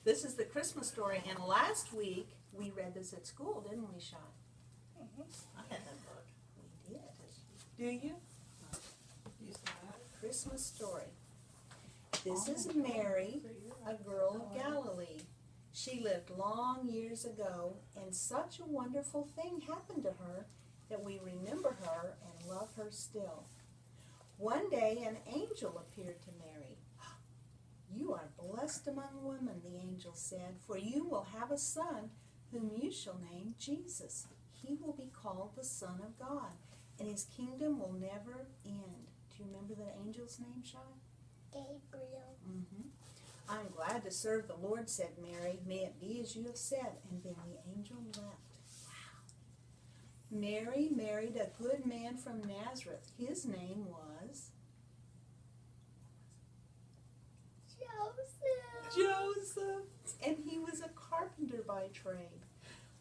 This is the Christmas story, and last week we read this at school, didn't we, Sean? Mm-hmm. I had that book. We did. Do you? Christmas story. This is Mary, a girl of Galilee. She lived long years ago, and such a wonderful thing happened to her that we remember her and love her still. One day an angel appeared to Mary. "You are blessed among women," the angel said, "for you will have a son whom you shall name Jesus. He will be called the Son of God, and his kingdom will never end." Do you remember the angel's name, Sean? Gabriel. Mm-hmm. "I'm glad to serve the Lord," said Mary. "May it be as you have said." And then the angel left. Wow. Mary married a good man from Nazareth. His name was Joseph, and he was a carpenter by trade.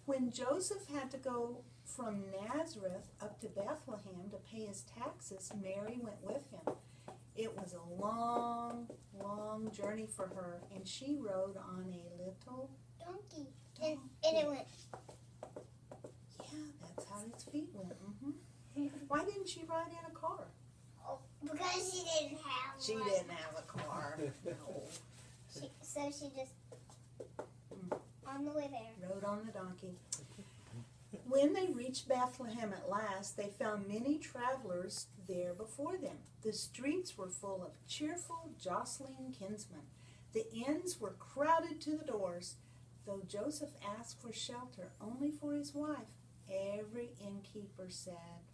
When Joseph had to go from Nazareth up to Bethlehem to pay his taxes, Mary went with him. It was a long, long journey for her, and she rode on a little Donkey. donkey. And it went. Yeah, that's how its feet went. Mm-hmm. Why didn't she ride in a car? Oh, because she didn't have She one. didn't have a car. No. So she just on the way there. Rode on the donkey. When they reached Bethlehem at last, they found many travelers there before them. The streets were full of cheerful, jostling kinsmen. The inns were crowded to the doors. Though Joseph asked for shelter only for his wife, every innkeeper said,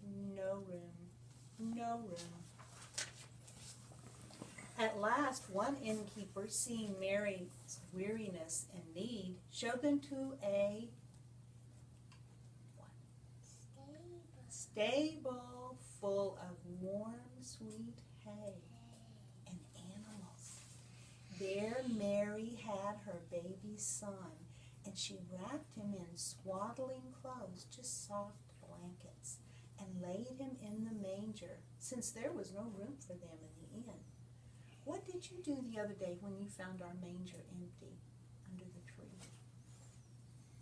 "No room, no room." At last, one innkeeper, seeing Mary's weariness and need, showed them to a stable full of warm, sweet hay and animals. There Mary had her baby son, and she wrapped him in swaddling clothes, just soft blankets, and laid him in the manger, since there was no room for them in the inn. What did you do the other day when you found our manger empty under the tree?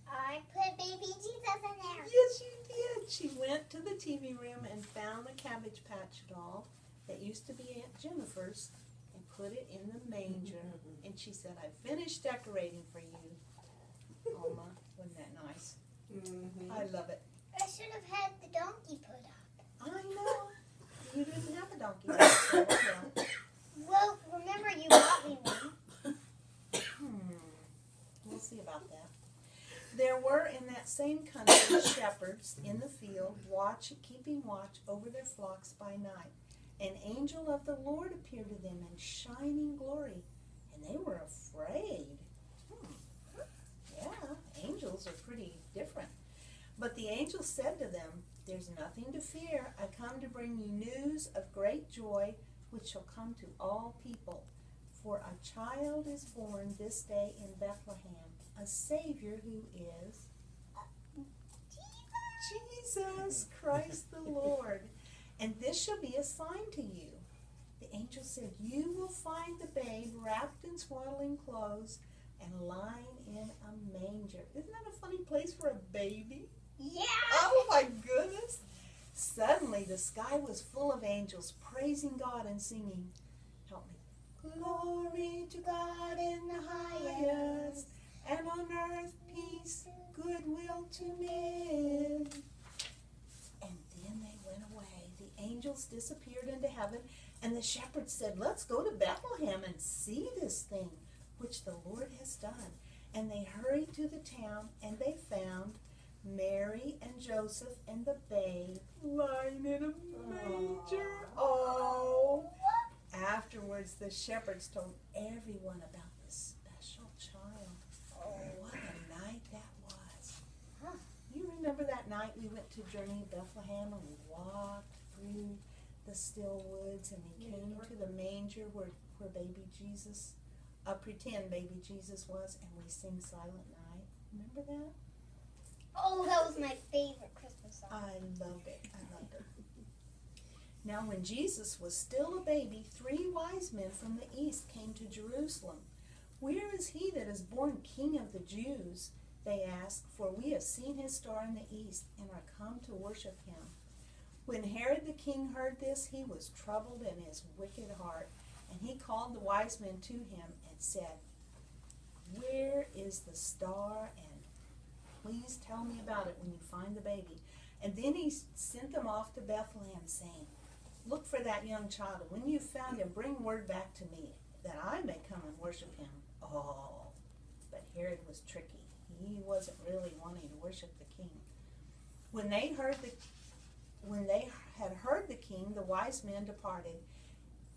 I put baby Jesus in there. Yes, you did. She went to the TV room and found the Cabbage Patch doll that used to be Aunt Jennifer's and put it in the manger. And she said, "I finished decorating for you." Alma, wasn't that nice? Mm-hmm. I love it. I should have had the donkey put up. I know. You didn't have a donkey. So, well. Well, remember you bought me one. We'll see about that. There were in that same country shepherds in the field, keeping watch over their flocks by night. An angel of the Lord appeared to them in shining glory, and they were afraid. Yeah, angels are pretty different. But the angel said to them, "There's nothing to fear. I come to bring you news of great joy, which shall come to all people. For a child is born this day in Bethlehem, a Savior who is Jesus Christ the Lord. And this shall be a sign to you." The angel said, "You will find the babe wrapped in swaddling clothes and lying in a manger." Isn't that a funny place for a baby? Yeah. Oh my goodness. Suddenly the sky was full of angels praising God and singing, help me, "Glory to God in the highest, and on earth peace, goodwill to men." And then they went away. The angels disappeared into heaven, and the shepherds said, "Let's go to Bethlehem and see this thing which the Lord has done." And they hurried to the town, and they found Mary and Joseph and the babe lying in a manger. Oh! Afterwards, the shepherds told everyone about the special child. Oh, what a night that was. You remember that night we went to Journey Bethlehem and we walked through the still woods and we came to the manger where baby Jesus, a pretend baby Jesus was, and we sing Silent Night. Remember that? Oh, that was my favorite Christmas song. I loved it. I loved it. Now when Jesus was still a baby, 3 wise men from the east came to Jerusalem. "Where is he that is born King of the Jews?" they asked, "for we have seen his star in the east and are come to worship him." When Herod the king heard this, he was troubled in his wicked heart, and he called the wise men to him and said, "Where is the star? And please tell me about it when you find the baby." And then he sent them off to Bethlehem, saying, "Look for that young child, and when you've found him, bring word back to me, that I may come and worship him." Oh, but Herod was tricky. He wasn't really wanting to worship the king. When they had heard the king, the wise men departed.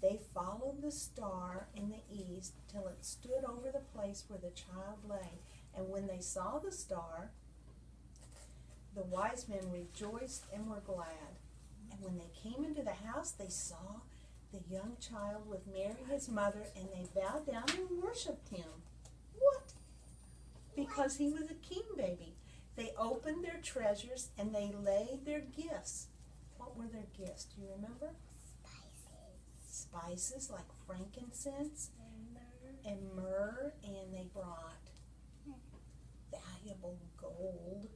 They followed the star in the east till it stood over the place where the child lay. And when they saw the star, the wise men rejoiced and were glad. And when they came into the house, they saw the young child with Mary his mother, and they bowed down and worshipped him. What? Because he was a king baby. They opened their treasures and they laid their gifts. What were their gifts? Do you remember? Spices like frankincense and myrrh, and they brought valuable gold.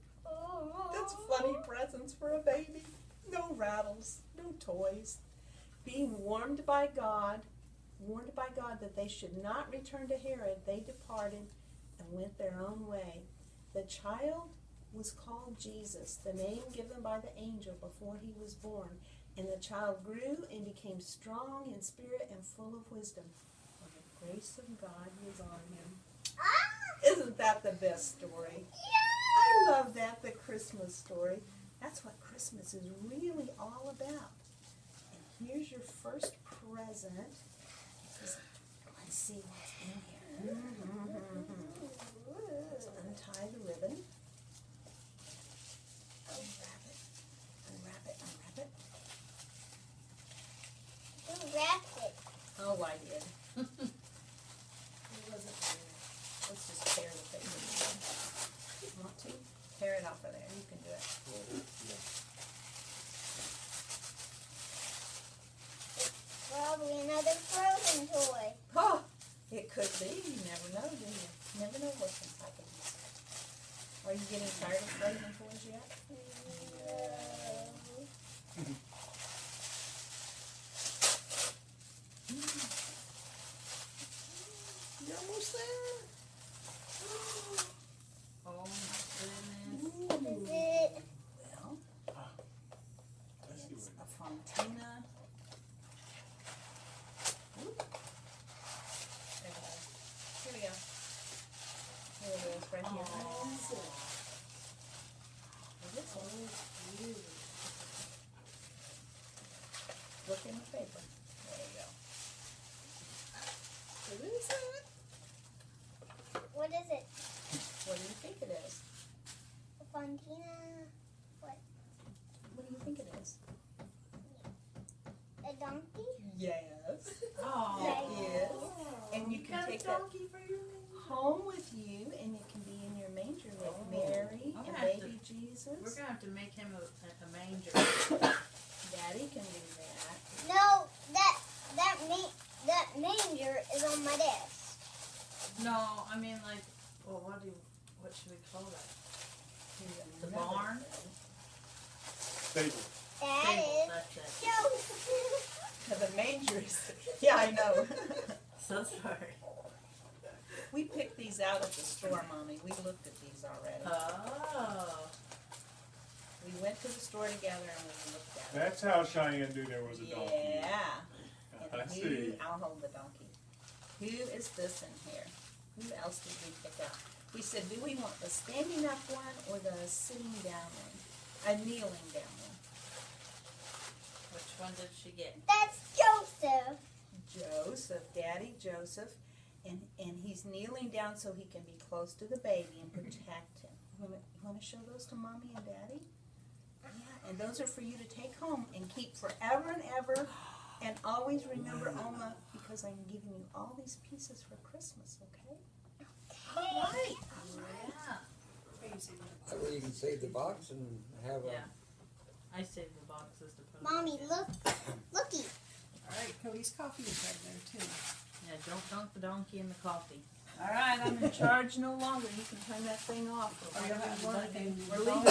That's funny presents for a baby. No rattles, no toys. Being warned by God that they should not return to Herod, they departed and went their own way. The child was called Jesus, the name given by the angel before he was born. And the child grew and became strong in spirit and full of wisdom. And the grace of God was on him. Isn't that the best story? I love that, the Christmas story. That's what Christmas is really all about. And here's your first present. Let's see what's in here. Let's untie the ribbon. Unwrap it. Who wrapped it? Oh, I did. It wasn't there. Let's just tear the paper. You want to? Tear it off of there. You can do it. Probably another Frozen toy. Oh, it could be. You never know, do you? You never know what's inside of these. Are you getting tired of Frozen toys yet? You're almost there. Oh my goodness. What is it? Well, Let's see it's what a Fontina. Oop. There we go. Here we go. Here it is, right here. This one is cute. Look in the paper. There you go. What is it? What is it? What do you think it is? A Fontina? What do you think it is? A donkey? Yes. Oh. It is. And you can Got a take that donkey for your name. home with you, and it can be in your manger with Oh. Mary I'm and gonna have baby We're Jesus. gonna have to make him a manger. Daddy can do that. No, that manger is on my desk. No, I mean like, well, what should we call that? The barn? Stable. That Table, is that's it. Joseph. The manger is, yeah, I know. So sorry. We picked these out at the store, Mommy. We looked at these already. Oh. We went to the store together and we looked at it. That's how Cheyenne knew there was a donkey. Yeah. I And who, see. I'll hold the donkey. Who is this in here? Who else did we pick out? We said, do we want the standing up one or the sitting down one? A kneeling down one. Which one did she get? That's Joseph. Joseph, Daddy Joseph, and he's kneeling down so he can be close to the baby and protect him. You want to show those to Mommy and Daddy? Yeah, and those are for you to take home and keep forever and ever, and always remember Oma, because I'm giving you all these pieces for Christmas, okay? All right. Yeah. That way you can save the box and have Yeah. I saved the boxes to put. Mommy, look, looky. All right, Cody's coffee is right there too. Yeah, don't dunk the donkey in the coffee. All right, I'm in charge no longer. You can turn that thing off. Are you having We're Dunkin' leaving.